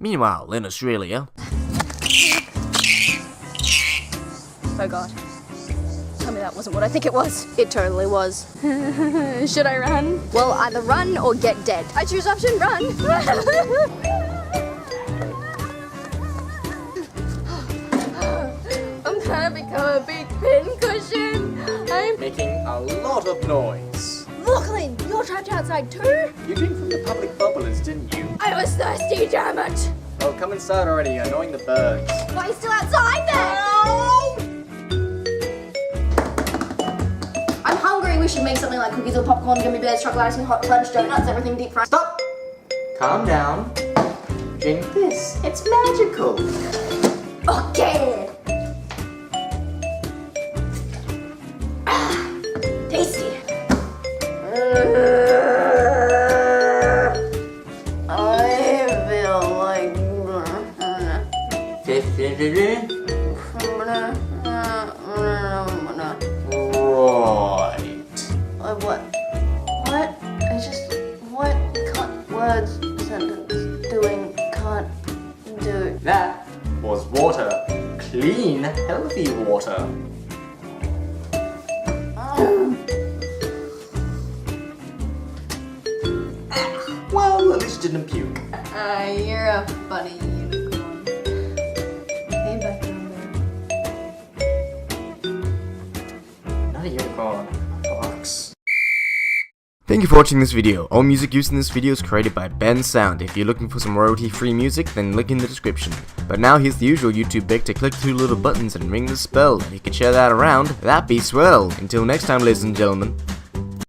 Meanwhile, in Australia... Oh god. Tell me that wasn't what I think it was. It totally was. Should I run? Well, either run or get dead. I choose option run. I'm gonna become a big pincushion. I'm making a lot of noise. Lachlan, you're trapped outside too? You came from the public bubblers, didn't you? I was thirsty, damn it. Oh, come inside already, you're annoying the birds. Why are you still outside then? I'm hungry. We should make something like cookies or popcorn, gummy bears, chocolate ice cream, hot fudge, donuts, everything deep fried. Stop! Calm down. Drink this. It's magical. Okay. Tasty. I feel like... Right. What? I just... What? Can't... Words, sentence, doing, can't do. That was water. Clean, healthy water. Well, at least you didn't puke. You're a funny unicorn. Hey, back down there. Not a unicorn. A fox. Thank you for watching this video. All music used in this video is created by Ben Sound. If you're looking for some royalty-free music, then link in the description. But now here's the usual YouTube bit to click two little buttons and ring the spell. If you could share that around, that'd be swell. Until next time, ladies and gentlemen.